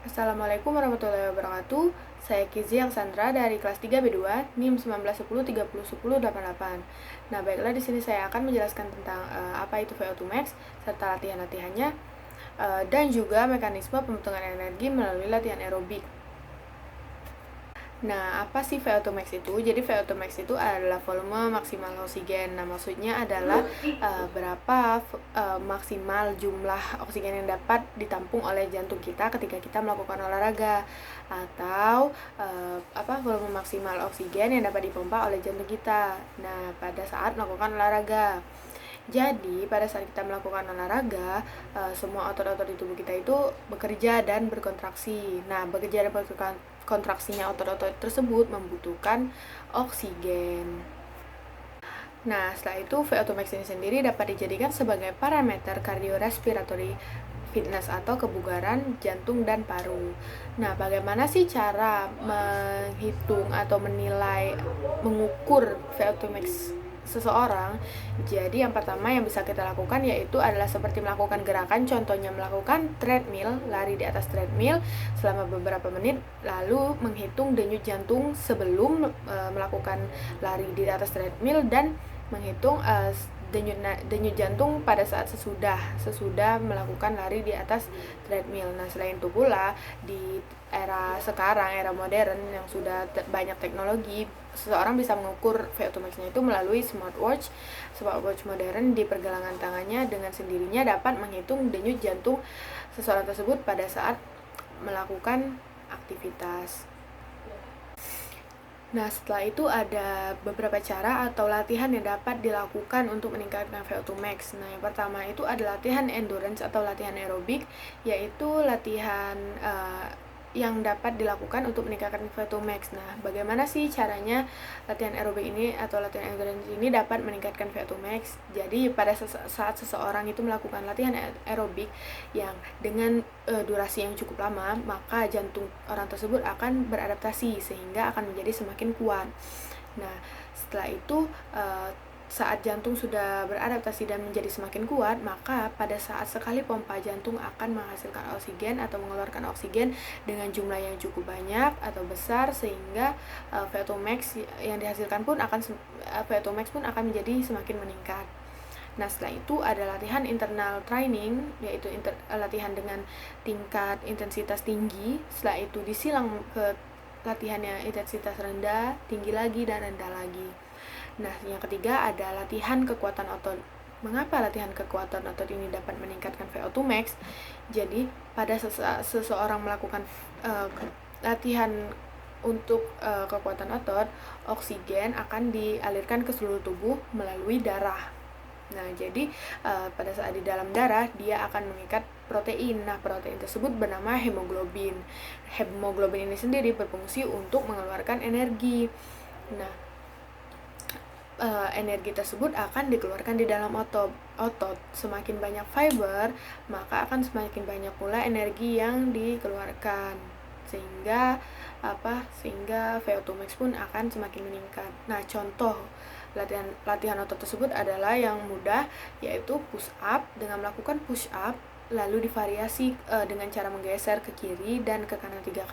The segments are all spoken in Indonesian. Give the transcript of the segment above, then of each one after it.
Assalamualaikum warahmatullahi wabarakatuh. Saya Kizi Sandra dari kelas 3B2, NIM 1910301088. Nah, baiklah di sini saya akan menjelaskan tentang apa itu VO2 max serta latihan-latihannya dan juga mekanisme pembentukan energi melalui latihan aerobik. Nah, apa sih VO2 max itu? Jadi VO2 max itu adalah volume maksimal oksigen. Nah, maksudnya adalah berapa maksimal jumlah oksigen yang dapat ditampung oleh jantung kita ketika kita melakukan olahraga, atau volume maksimal oksigen yang dapat dipompa oleh jantung kita. Nah, pada saat melakukan olahraga. Jadi, pada saat kita melakukan olahraga, semua otot-otot di tubuh kita itu bekerja dan berkontraksi. Nah, bekerja dan kontraksinya otot-otot tersebut membutuhkan oksigen. Nah, setelah itu VO2 max ini sendiri dapat dijadikan sebagai parameter cardiorespiratory fitness atau kebugaran jantung dan paru. Nah, bagaimana sih cara menghitung atau mengukur VO2 max seseorang? Jadi yang pertama yang bisa kita lakukan yaitu adalah seperti melakukan gerakan, contohnya melakukan treadmill, lari di atas treadmill selama beberapa menit, lalu menghitung denyut jantung sebelum melakukan lari di atas treadmill dan menghitung denyut jantung pada saat sesudah melakukan lari di atas treadmill. Nah, selain itu pula di era sekarang, era modern yang sudah banyak teknologi, seseorang bisa mengukur VO2 max-nya itu melalui smartwatch. Smartwatch modern di pergelangan tangannya dengan sendirinya dapat menghitung denyut jantung seseorang tersebut pada saat melakukan aktivitas. Nah, setelah itu ada beberapa cara atau latihan yang dapat dilakukan untuk meningkatkan VO2 max. Nah, yang pertama itu ada latihan endurance atau latihan aerobik, yaitu latihan yang dapat dilakukan untuk meningkatkan VO2 max. Nah, bagaimana sih caranya latihan aerobik ini atau latihan endurance ini dapat meningkatkan VO2 max? Jadi, pada saat seseorang itu melakukan latihan aerobik yang dengan durasi yang cukup lama, maka jantung orang tersebut akan beradaptasi sehingga akan menjadi semakin kuat. Nah, setelah itu saat jantung sudah beradaptasi dan menjadi semakin kuat, maka pada saat sekali pompa jantung akan menghasilkan oksigen atau mengeluarkan oksigen dengan jumlah yang cukup banyak atau besar, sehingga VO2 max yang dihasilkan pun VO2 max pun akan menjadi semakin meningkat. Nah, setelah itu ada latihan internal training, yaitu latihan dengan tingkat intensitas tinggi. Setelah itu disilang ke latihannya intensitas rendah, tinggi lagi, dan rendah lagi. Nah, yang ketiga ada latihan kekuatan otot. Mengapa latihan kekuatan otot ini dapat meningkatkan VO2 max? Jadi, pada seseorang melakukan latihan untuk kekuatan otot, oksigen akan dialirkan ke seluruh tubuh melalui darah. Nah, jadi pada saat di dalam darah dia akan mengikat protein. Nah, protein tersebut bernama hemoglobin. Hemoglobin ini sendiri berfungsi untuk mengeluarkan energi. Nah, energi tersebut akan dikeluarkan di dalam otot. Semakin banyak fiber, maka akan semakin banyak pula energi yang dikeluarkan, sehingga VO2 max pun akan semakin meningkat. Nah, contoh latihan otot tersebut adalah yang mudah, yaitu push up. Dengan melakukan push up lalu divariasi dengan cara menggeser ke kiri dan ke kanan 3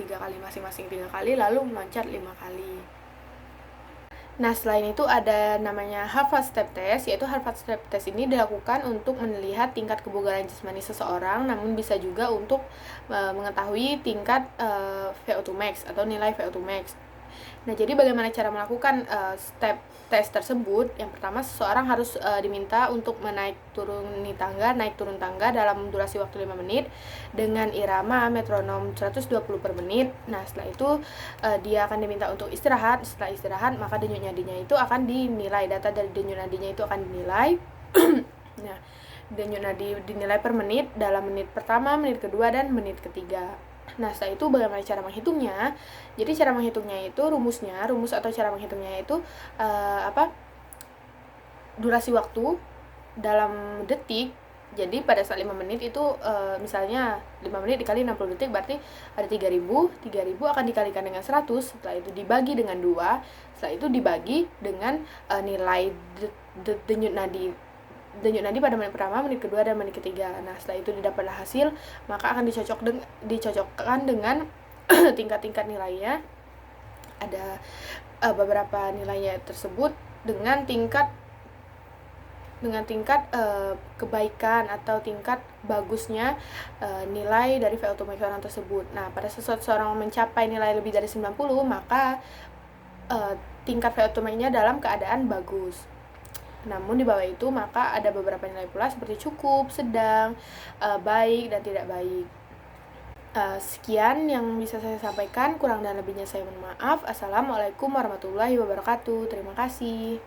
kali masing-masing 3 kali, lalu meloncat 5 kali. Nah, selain itu ada namanya Harvard Step Test, yaitu Harvard Step Test ini dilakukan untuk melihat tingkat kebugaran jasmani seseorang, namun bisa juga untuk mengetahui tingkat VO2 max atau nilai VO2 max. Nah, jadi bagaimana cara melakukan step test tersebut? Yang pertama, seseorang harus diminta untuk naik turun tangga dalam durasi waktu 5 menit dengan irama metronom 120 per menit. Nah, setelah itu dia akan diminta untuk istirahat. Setelah istirahat, maka denyut nadinya itu akan dinilai. Data dari denyut nadinya itu akan dinilai. Nah, denyut nadi dinilai per menit dalam menit pertama, menit kedua, dan menit ketiga. Nah, setelah itu bagaimana cara menghitungnya? Jadi cara menghitungnya itu rumus atau cara menghitungnya itu durasi waktu dalam detik. Jadi pada saat 5 menit itu misalnya 5 menit dikali 60 detik berarti ada 3000 akan dikalikan dengan 100, setelah itu dibagi dengan 2, setelah itu dibagi dengan nilai denyut nadi denyut nadi pada menit pertama, menit kedua, dan menit ketiga. Nah, setelah itu didapatlah hasil, maka akan dicocokkan dengan tingkat-tingkat nilainya. Ada beberapa nilainya tersebut dengan tingkat kebaikan atau tingkat bagusnya nilai dari VO2 max orang tersebut. Nah, pada seseorang mencapai nilai lebih dari 90, maka tingkat VO2 max-nya dalam keadaan bagus. Namun di bawah itu maka ada beberapa nilai pula seperti cukup, sedang, baik, dan tidak baik. Sekian yang bisa saya sampaikan, kurang dan lebihnya saya mohon maaf. Assalamualaikum warahmatullahi wabarakatuh. Terima kasih.